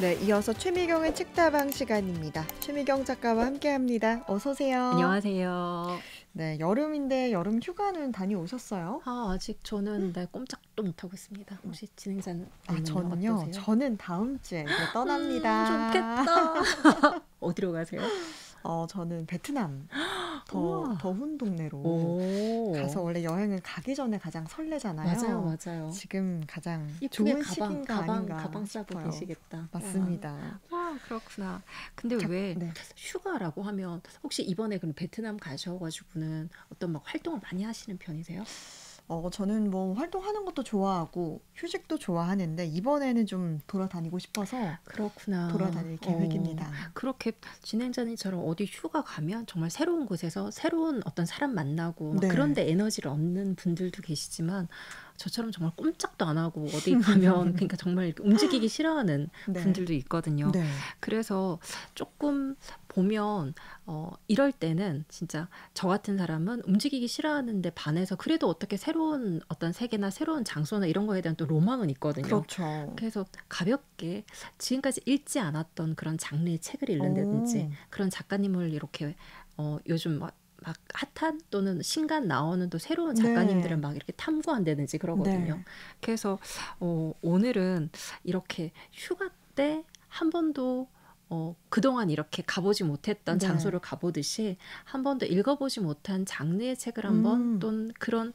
네, 이어서 최미경의 책다방 시간입니다. 최미경 작가와 함께합니다. 어서 오세요. 안녕하세요. 네, 여름인데 여름 휴가는 다녀오셨어요? 아직 저는 꼼짝도 못하고 있습니다. 혹시 진행자는 저는요. 어떠세요? 저는 다음 주에 이제 떠납니다. 좋겠다. 어디로 가세요? 저는 베트남 우와. 더운 동네로 오. 가서 원래 여행을 가기 전에 가장 설레잖아요. 맞아요. 지금 가장 이쁘게 좋은 시기인가 아닌가 가방 싸고 싶어요. 계시겠다. 맞습니다. 와, 그렇구나. 근데 왜 네. 휴가라고 하면 혹시 이번에 그럼 베트남 가셔가지고는 어떤 막 활동을 많이 하시는 편이세요? 저는 뭐 활동하는 것도 좋아하고 휴식도 좋아하는데 이번에는 좀 돌아다니고 싶어서 그렇구나. 돌아다닐 계획입니다. 그렇게 진행자님처럼 어디 휴가 가면 정말 새로운 곳에서 새로운 어떤 사람 만나고 막 네. 그런데 에너지를 얻는 분들도 계시지만 저처럼 정말 꼼짝도 안 하고 어디 가면 그러니까 정말 이렇게 움직이기 싫어하는 네. 분들도 있거든요. 네. 그래서 조금 보면 이럴 때는 진짜 저 같은 사람은 움직이기 싫어하는데 반해서 그래도 어떻게 새로운 어떤 세계나 새로운 장소나 이런 거에 대한 또 로망은 있거든요. 그렇죠. 그래서 가볍게 지금까지 읽지 않았던 그런 장르의 책을 읽는다든지 그런 작가님을 이렇게 요즘 막 핫한 또는 신간 나오는 또 새로운 작가님들을 네. 막 이렇게 탐구한다든지 그러거든요. 네. 그래서 오늘은 이렇게 휴가 때 한 번도 그동안 이렇게 가보지 못했던 네. 장소를 가보듯이 한 번도 읽어보지 못한 장르의 책을 한번 또는 그런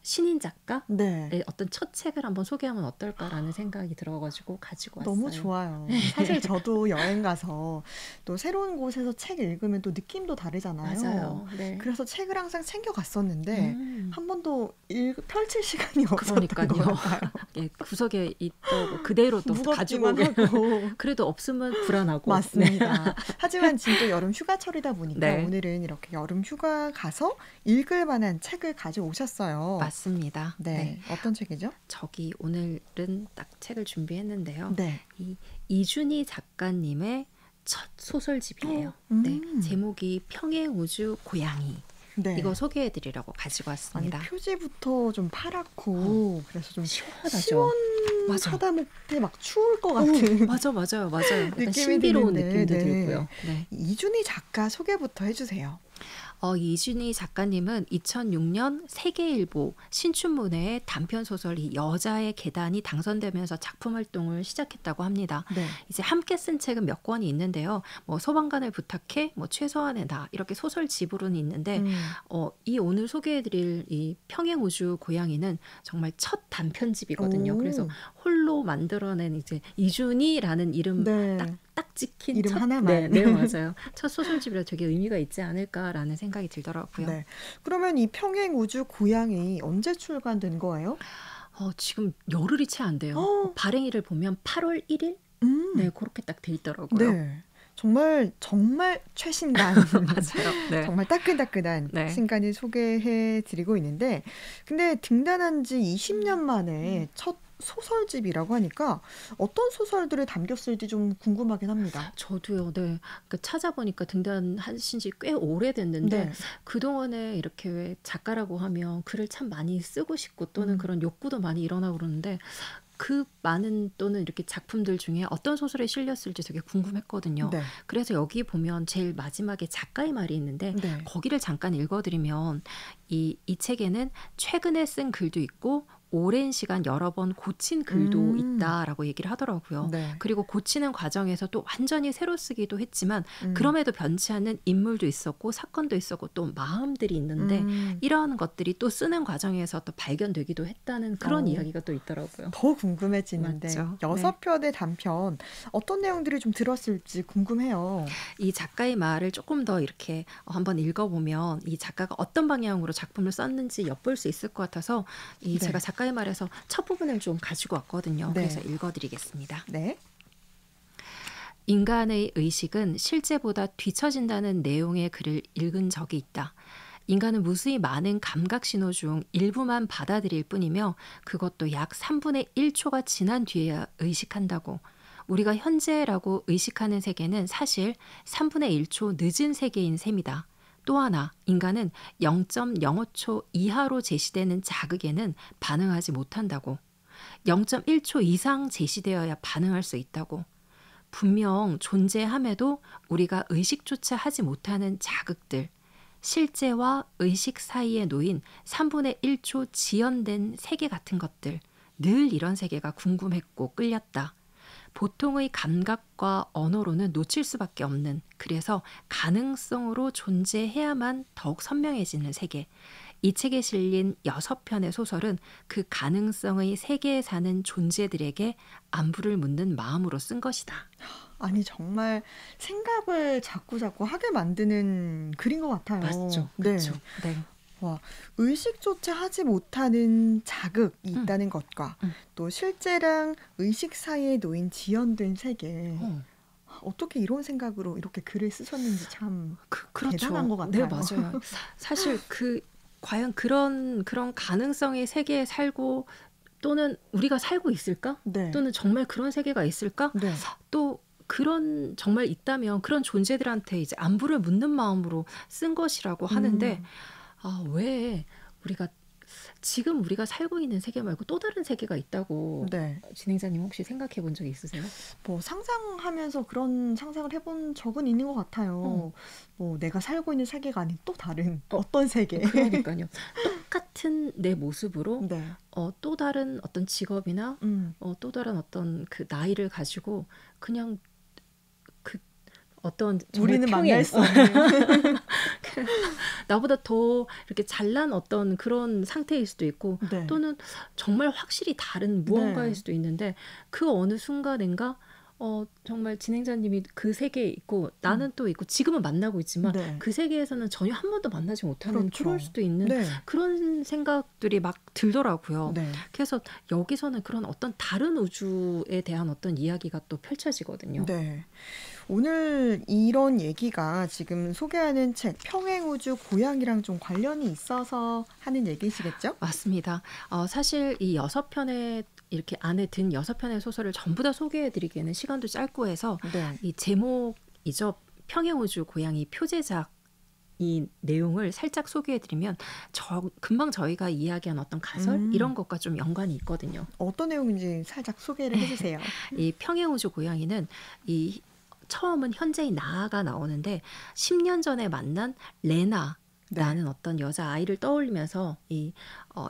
신인 작가의 네. 어떤 첫 책을 한번 소개하면 어떨까라는 생각이 들어가지고 가지고 왔어요. 너무 좋아요. 사실 저도 여행 가서 또 새로운 곳에서 책 읽으면 또 느낌도 다르잖아요. 맞아요. 네. 그래서 책을 항상 챙겨갔었는데 한 번도 펼칠 시간이 없었던 그러니까요. 것 같아요. 예, 구석에 있고 그대로 또 가지고 무겁기만 하고. 그래도 없으면 불안하고. 맞습니다. 하지만 지금 또 여름 휴가철이다 보니까 네. 오늘은 이렇게 여름 휴가 가서 읽을 만한 책을 가져오셨어요. 맞습니다. 네. 어떤 책이죠? 저기 오늘은 딱 책을 준비했는데요. 네. 이 이준희 작가님의 첫 소설집이에요. 네. 제목이 평행우주 고양이. 네. 이거 소개해드리려고 가지고 아니, 왔습니다. 표지부터 좀 파랗고 그래서 좀 시원하죠. 맞아. 시원하다 못해 막 추울 것 같은 맞아요. 약간 느낌이 신비로운 드는데, 느낌도 네. 들고요. 네. 이준희 작가 소개부터 해주세요. 이준희 작가님은 2006년 세계일보 신춘문예의 단편소설 이 여자의 계단이 당선되면서 작품 활동을 시작했다고 합니다. 네. 이제 함께 쓴 책은 몇 권이 있는데요. 뭐 소방관을 부탁해, 뭐 최소한의 나 이렇게 소설집으로는 있는데 이 오늘 소개해드릴 이 평행우주 고양이는 정말 첫 단편집이거든요. 그래서 홀로 만들어낸 이제 이준희라는 이름 네. 딱 찍힌 이름 첫, 하나만. 네, 맞아요. 첫 소설집이라 되게 의미가 있지 않을까라는 생각이 들더라고요. 네. 그러면 이 평행우주 고양이 언제 출간된 거예요? 지금 열흘이 채 안 돼요. 발행일을 보면 8월 1일? 네, 그렇게 딱 돼 있더라고요. 네. 정말 최신간 맞아요. 네. 정말 따끈따끈한 네. 신간을 소개해드리고 있는데 근데 등단한 지 20년 만에 첫 소설집이라고 하니까 어떤 소설들이 담겼을지 좀 궁금하긴 합니다. 저도요. 네. 그러니까 찾아보니까 등단하신 지 꽤 오래됐는데 네. 그동안에 이렇게 왜 작가라고 하면 글을 참 많이 쓰고 싶고 또는 그런 욕구도 많이 일어나고 그러는데 그 많은 또는 이렇게 작품들 중에 어떤 소설에 실렸을지 되게 궁금했거든요. 네. 그래서 여기 보면 제일 마지막에 작가의 말이 있는데 네. 거기를 잠깐 읽어드리면 이 책에는 최근에 쓴 글도 있고 오랜 시간 여러 번 고친 글도 있다라고 얘기를 하더라고요. 네. 그리고 고치는 과정에서 또 완전히 새로 쓰기도 했지만 그럼에도 변치 않는 인물도 있었고 사건도 있었고 또 마음들이 있는데 이러한 것들이 또 쓰는 과정에서 또 발견되기도 했다는 그런 이야기가 또 있더라고요. 더 궁금해지는데 맞죠? 6편의 단편 어떤 내용들이 좀 들었을지 궁금해요. 이 작가의 말을 조금 더 이렇게 한번 읽어보면 이 작가가 어떤 방향으로 작품을 썼는지 엿볼 수 있을 것 같아서 네. 제가 작가의 말에서 첫 부분을 좀 가지고 왔거든요. 네. 그래서 읽어드리겠습니다. 네. 인간의 의식은 실제보다 뒤처진다는 내용의 글을 읽은 적이 있다. 인간은 무수히 많은 감각 신호 중 일부만 받아들일 뿐이며 그것도 약 3분의 1초가 지난 뒤에야 의식한다고. 우리가 현재라고 의식하는 세계는 사실 3분의 1초 늦은 세계인 셈이다. 또 하나, 인간은 0.05초 이하로 제시되는 자극에는 반응하지 못한다고. 0.1초 이상 제시되어야 반응할 수 있다고. 분명 존재함에도 우리가 의식조차 하지 못하는 자극들, 실제와 의식 사이에 놓인 3분의 1초 지연된 세계 같은 것들, 늘 이런 세계가 궁금했고 끌렸다. 보통의 감각과 언어로는 놓칠 수밖에 없는, 그래서 가능성으로 존재해야만 더욱 선명해지는 세계. 이 책에 실린 6편의 소설은 그 가능성의 세계에 사는 존재들에게 안부를 묻는 마음으로 쓴 것이다. 아니 정말 생각을 자꾸자꾸 하게 만드는 글인 것 같아요. 맞죠? 네. 그렇죠. 네. 와, 의식조차 하지 못하는 자극이 음, 있다는 것과 음. 또 실제랑 의식 사이에 놓인 지연된 세계. 어, 어떻게 이런 생각으로 이렇게 글을 쓰셨는지 참 그렇죠. 대단한 것 네, 같아요. 맞아요. 사실 과연 그런 가능성의 세계에 살고 또는 우리가 살고 있을까? 네, 또는 정말 그런 세계가 있을까? 네, 또 그런 정말 있다면 그런 존재들한테 이제 안부를 묻는 마음으로 쓴 것이라고 하는데 음, 왜 지금 우리가 살고 있는 세계 말고 또 다른 세계가 있다고 네. 진행자님 혹시 생각해 본 적 있으세요? 뭐 상상하면서 그런 상상을 해본 적은 있는 것 같아요. 뭐 내가 살고 있는 세계가 아닌 또 다른 어떤 세계. 그러니까요. 똑같은 내 모습으로 네, 또 다른 어떤 직업이나 또 다른 어떤 그 나이를 가지고 그냥 그 어떤 정말 우리는 평행 만날 수 없는. 나보다 더 이렇게 잘난 어떤 그런 상태일 수도 있고 네, 또는 정말 확실히 다른 무언가일 네, 수도 있는데 그 어느 순간인가 정말 진행자님이 그 세계에 있고 나는 또 있고 지금은 만나고 있지만 네, 그 세계에서는 전혀 한 번도 만나지 못하는 그렇죠. 그럴 수도 있는 네, 그런 생각들이 막 들더라고요. 네. 그래서 여기서는 그런 어떤 다른 우주에 대한 어떤 이야기가 또 펼쳐지거든요. 네. 오늘 이런 얘기가 지금 소개하는 책 평행우주 고양이랑 좀 관련이 있어서 하는 얘기시겠죠? 맞습니다. 사실 이 6편의 이렇게 안에 든 6편의 소설을 전부 다 소개해드리기에는 시간도 짧고 해서 네. 이 제목이죠. 평행우주 고양이 표제작 이 내용을 살짝 소개해드리면 금방 저희가 이야기한 어떤 가설 음, 이런 것과 좀 연관이 있거든요. 어떤 내용인지 살짝 소개를 해주세요. 이 평행우주 고양이는 이 처음은 현재의 나아가 나오는데 10년 전에 만난 레나 네. 라는 어떤 여자아이를 떠올리면서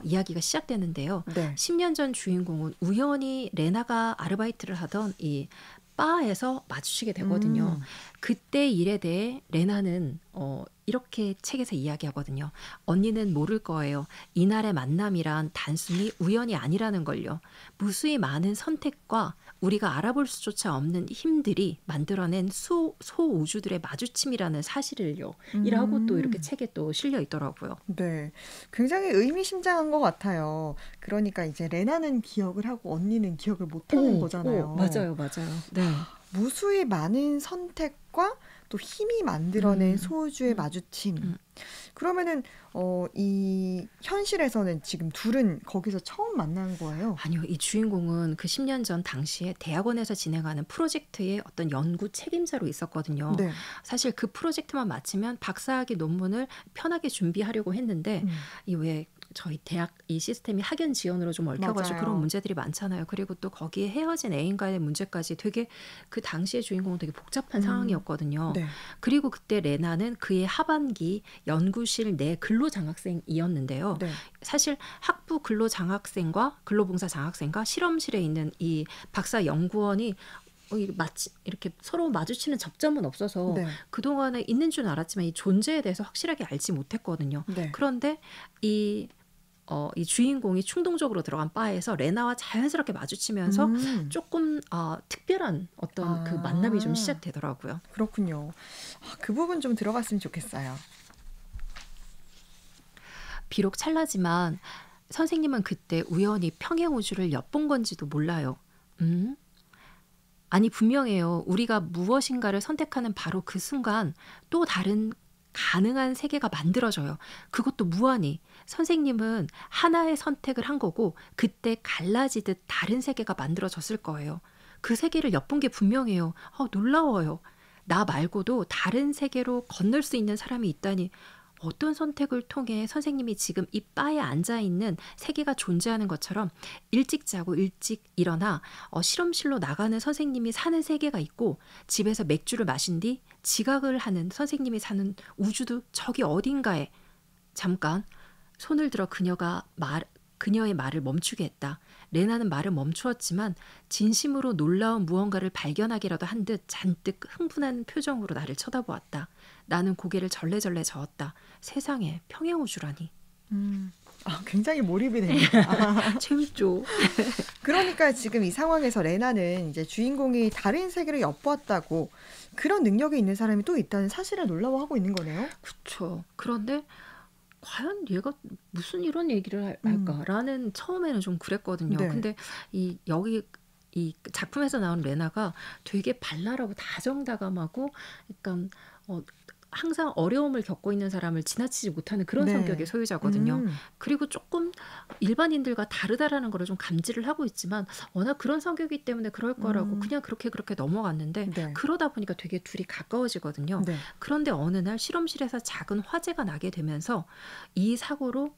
이야기가 시작되는데요. 네. 10년 전 주인공은 우연히 레나가 아르바이트를 하던 이 바에서 마주치게 되거든요. 음, 그때 일에 대해 레나는 이렇게 책에서 이야기하거든요. 언니는 모를 거예요. 이날의 만남이란 단순히 우연이 아니라는 걸요. 무수히 많은 선택과 우리가 알아볼 수조차 없는 힘들이 만들어낸 소우주들의 마주침이라는 사실을요. 이라고 또 이렇게 음, 책에 또 실려 있더라고요. 네. 굉장히 의미심장한 것 같아요. 그러니까 이제 레나는 기억을 하고 언니는 기억을 못하는 거잖아요. 맞아요, 맞아요. 네. 무수히 많은 선택과 또 힘이 만들어낸 음, 소우주의 음, 마주침. 음. 그러면은 이 현실에서는 지금 둘은 거기서 처음 만난 거예요. 아니요, 이 주인공은 그 10년 전 당시에 대학원에서 진행하는 프로젝트의 어떤 연구 책임자로 있었거든요. 네. 사실 그 프로젝트만 마치면 박사학위 논문을 편하게 준비하려고 했는데 음, 이 왜 저희 대학 이 시스템이 학연 지원으로 좀 얽혀가지고 그런 맞아요. 문제들이 많잖아요. 그리고 또 거기에 헤어진 애인과의 문제까지 되게 그 당시의 주인공은 되게 복잡한 음, 상황이었거든요. 네. 그리고 그때 레나는 그의 하반기 연구실 내 근로장학생이었는데요. 네. 사실 학부 근로장학생과 근로봉사 장학생과 실험실에 있는 이 박사 연구원이 마치 이렇게 서로 마주치는 접점은 없어서 네. 그동안에 있는 줄 알았지만 이 존재에 대해서 확실하게 알지 못했거든요. 네. 그런데 이 주인공이 충동적으로 들어간 바에서 레나와 자연스럽게 마주치면서 음, 조금 특별한 어떤 그 만남이 좀 아, 시작되더라고요. 그렇군요. 그 부분 좀 들어갔으면 좋겠어요. 비록 찰나지만 선생님은 그때 우연히 평행우주를 엿본 건지도 몰라요. 음? 아니, 분명해요. 우리가 무엇인가를 선택하는 바로 그 순간 또 다른 가능한 세계가 만들어져요. 그것도 무한히. 선생님은 하나의 선택을 한 거고 그때 갈라지듯 다른 세계가 만들어졌을 거예요. 그 세계를 엿본 게 분명해요. 놀라워요. 나 말고도 다른 세계로 건널 수 있는 사람이 있다니. 어떤 선택을 통해 선생님이 지금 이 바에 앉아 있는 세계가 존재하는 것처럼 일찍 자고 일찍 일어나 실험실로 나가는 선생님이 사는 세계가 있고 집에서 맥주를 마신 뒤 지각을 하는 선생님이 사는 우주도 저기 어딘가에 잠깐 손을 들어 그녀의 말을 멈추게 했다. 레나는 말을 멈추었지만 진심으로 놀라운 무언가를 발견하기라도 한 듯 잔뜩 흥분한 표정으로 나를 쳐다보았다. 나는 고개를 절레절레 저었다. 세상에 평행우주라니. 굉장히 몰입이 됩니다. 재밌죠? 그러니까 지금 이 상황에서 레나는 이제 주인공이 다른 세계를 엿보았다고 그런 능력이 있는 사람이 또 있다는 사실을 놀라워하고 있는 거네요. 그렇죠. 그런데 과연 얘가 무슨 이런 얘기를 음, 할까라는 처음에는 좀 그랬거든요. 네. 근데 여기 이 작품에서 나온 레나가 되게 발랄하고 다정다감하고 약간 항상 어려움을 겪고 있는 사람을 지나치지 못하는 그런 성격의 네. 소유자거든요. 음, 그리고 조금 일반인들과 다르다라는 걸 좀 감지를 하고 있지만 워낙 그런 성격이기 때문에 그럴 거라고 음, 그냥 그렇게 넘어갔는데 네. 그러다 보니까 되게 둘이 가까워지거든요. 네. 그런데 어느 날 실험실에서 작은 화재가 나게 되면서 이 사고로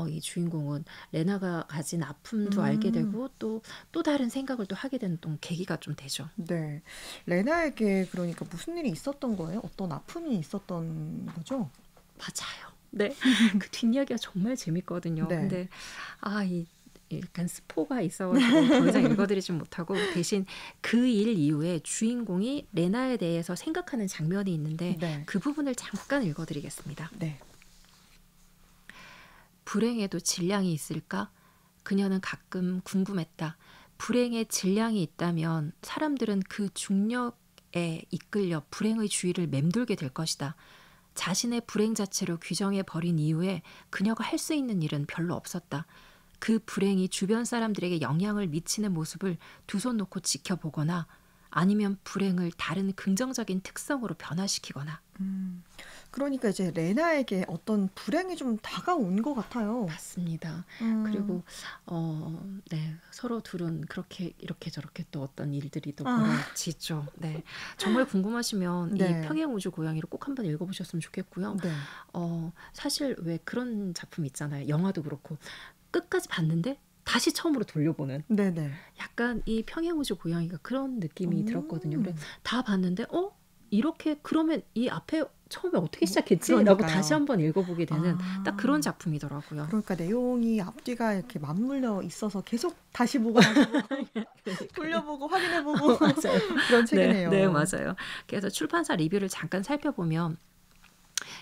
이 주인공은 레나가 가진 아픔도 알게 음, 되고 또 다른 생각을 또 하게 되는 또 계기가 좀 되죠. 네. 레나에게 그러니까 무슨 일이 있었던 거예요? 어떤 아픔이 있었던 거죠? 맞아요. 네. 그 뒷이야기가 정말 재밌거든요. 네. 근데 이 약간 스포가 있어가지고 더 이상 읽어드리진 못하고 대신 그 일 이후에 주인공이 레나에 대해서 생각하는 장면이 있는데 네. 그 부분을 잠깐 읽어드리겠습니다. 네. 불행에도 질량이 있을까? 그녀는 가끔 궁금했다. 불행에 질량이 있다면 사람들은 그 중력에 이끌려 불행의 주위를 맴돌게 될 것이다. 자신의 불행 자체로 규정해 버린 이후에 그녀가 할 수 있는 일은 별로 없었다. 그 불행이 주변 사람들에게 영향을 미치는 모습을 두 손 놓고 지켜보거나 아니면 불행을 다른 긍정적인 특성으로 변화시키거나. 음, 그러니까 이제 레나에게 어떤 불행이 좀 다가온 것 같아요. 맞습니다. 음, 그리고 네, 서로 둘은 그렇게 이렇게 저렇게 또 어떤 일들이 또 아, 벌어지죠. 네, 정말 궁금하시면 이 네. 평행우주 고양이를 꼭 한번 읽어보셨으면 좋겠고요. 네. 사실 왜 그런 작품 있잖아요. 영화도 그렇고 끝까지 봤는데 다시 처음으로 돌려보는 네네. 약간 이 평행우주 고양이가 그런 느낌이 들었거든요. 그래 음, 다 봤는데 이렇게 그러면 이 앞에 처음에 어떻게 시작했지? 라고 다시 그러니까요. 한번 읽어보게 되는 딱 그런 아, 작품이더라고요. 그러니까 내용이 앞뒤가 이렇게 맞물려 있어서 계속 다시 보고 다시 보고 돌려보고 확인해보고 맞아요. 그런 네, 네, 책이네요. 맞아요. 그래서 출판사 리뷰를 잠깐 살펴보면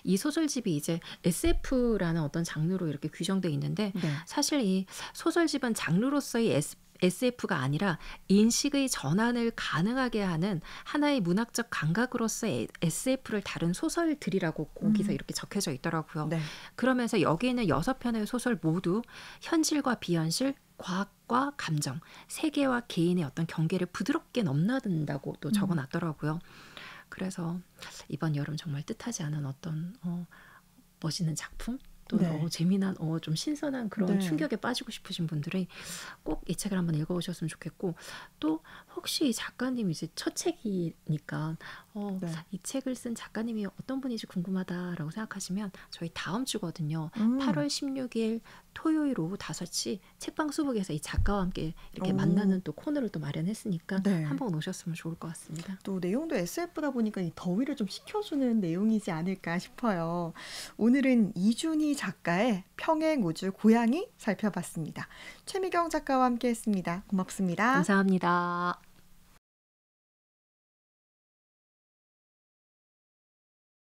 이 소설집이 이제 SF라는 어떤 장르로 이렇게 규정돼 있는데 네. 사실 이 소설집은 장르로서의 SF가 아니라 인식의 전환을 가능하게 하는 하나의 문학적 감각으로서의 SF를 다룬 소설들이라고 거기서 음, 이렇게 적혀져 있더라고요. 네. 그러면서 여기 있는 6편의 소설 모두 현실과 비현실, 과학과 감정, 세계와 개인의 어떤 경계를 부드럽게 넘나든다고 또 음, 적어놨더라고요. 그래서 이번 여름 정말 뜻하지 않은 어떤 멋있는 작품 또 네. 재미난 좀 신선한 그런 네. 충격에 빠지고 싶으신 분들이 꼭 이 책을 한번 읽어보셨으면 좋겠고 또 혹시 이 작가님이 이제 첫 책이니까 네. 이 책을 쓴 작가님이 어떤 분인지 궁금하다라고 생각하시면 저희 다음 주거든요. 음, 8월 16일 토요일 오후 5시 책방 수북에서 이 작가와 함께 이렇게 오, 만나는 또 코너를 또 마련했으니까 네. 한번 오셨으면 좋을 것 같습니다. 또 내용도 SF다 보니까 이 더위를 좀 식혀주는 내용이지 않을까 싶어요. 오늘은 이준희 작가의 평행우주 고양이 살펴봤습니다. 최미경 작가와 함께했습니다. 고맙습니다. 감사합니다.